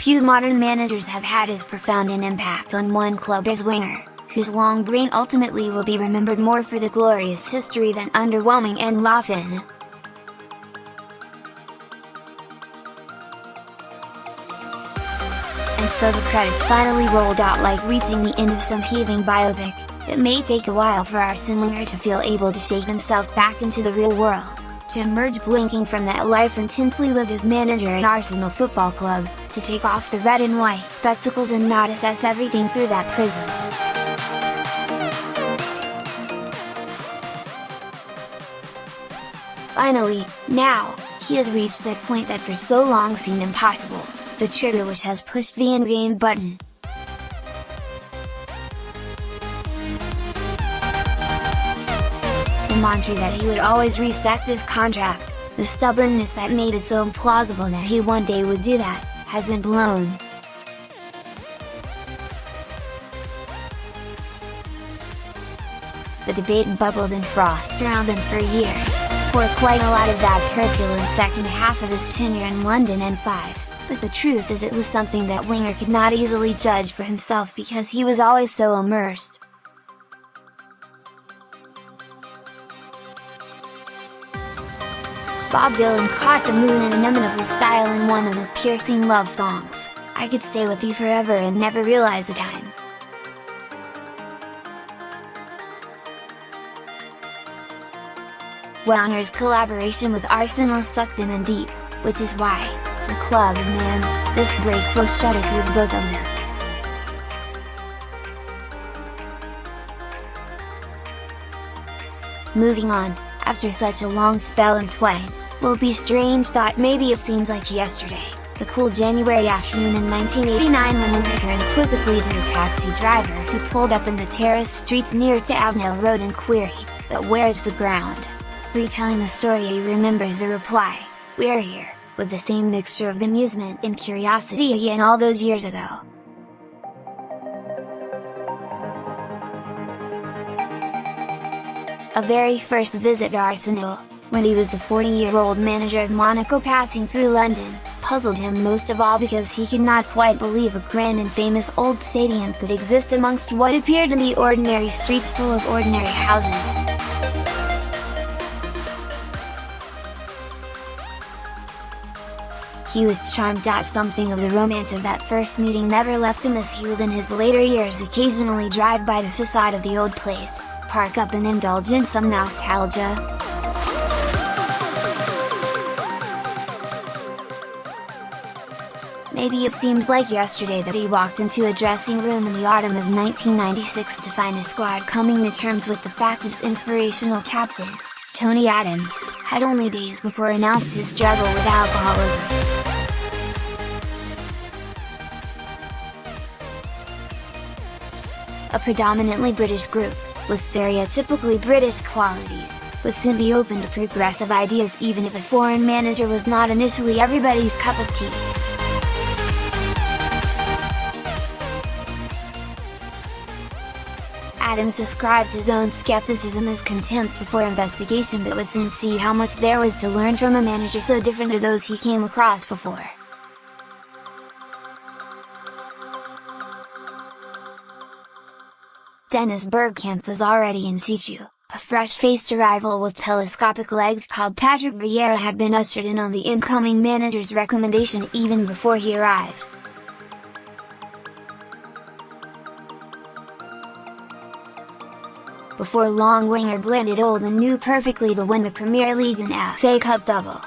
few modern managers have had as profound an impact on one club as Wenger, whose long reign ultimately will be remembered more for the glorious history than underwhelming and Fin. And so the credits finally rolled out, like reaching the end of some heaving biopic. It may take a while for Arsène Wenger to feel able to shake himself back into the real world, to emerge blinking from that life intensely lived as manager at Arsenal Football Club, to take off the red and white spectacles and not assess everything through that prism. Finally, now, he has reached that point that for so long seemed impossible, the trigger which has pushed the endgame button. The mantra that he would always respect his contract, the stubbornness that made it so implausible that he one day would do that, has been blown. The debate bubbled and frothed around him for years, for quite a lot of that turbulent second half of his tenure in London and but the truth is it was something that Wenger could not easily judge for himself because he was always so immersed. Bob Dylan caught the mood in inimitable style in one of his piercing love songs, "I Could Stay With You Forever and Never Realize the Time." Wenger's collaboration with Arsenal sucked them in deep, which is why, for club and man, this break will shudder through the both of them. Moving on, after such a long spell in Fin.And, will be strange. Maybe it seems like yesterday, the cool January afternoon in 1989 when Wenger turned quizzically to the taxi driver who pulled up in the terraced streets near to Avenel Road and queried, "But where's the ground?" Retelling the story, he remembers the reply, "We're here," with the same mixture of amusement and curiosity again all those years ago. A very first visit to Arsenal, when he was a 40-year-old manager of Monaco passing through London, puzzled him most of all because he could not quite believe a grand and famous old stadium could exist amongst what appeared to be ordinary streets full of ordinary houses. He was charmed. Something of the romance of that first meeting never left him as he would in his later years occasionally drive by the facade of the old place, park up and indulge in some nostalgia. Maybe it seems like yesterday that he walked into a dressing room in the autumn of 1996 to find his squad coming to terms with the fact his inspirational captain, Tony Adams, had only days before announced his struggle with alcoholism. A predominantly British group, with stereotypically British qualities, would soon be open to progressive ideas even if a foreign manager was not initially everybody's cup of tea. Adams described his own skepticism as contempt before investigation, but would soon see how much there was to learn from a manager so different to those he came across before. Dennis Bergkamp was already in situ, a fresh-faced arrival with telescopic legs called Patrick Vieira had been ushered in on the incoming manager's recommendation even before he arrived. Before long, Wenger blended old and new perfectly to win the Premier League and FA Cup double.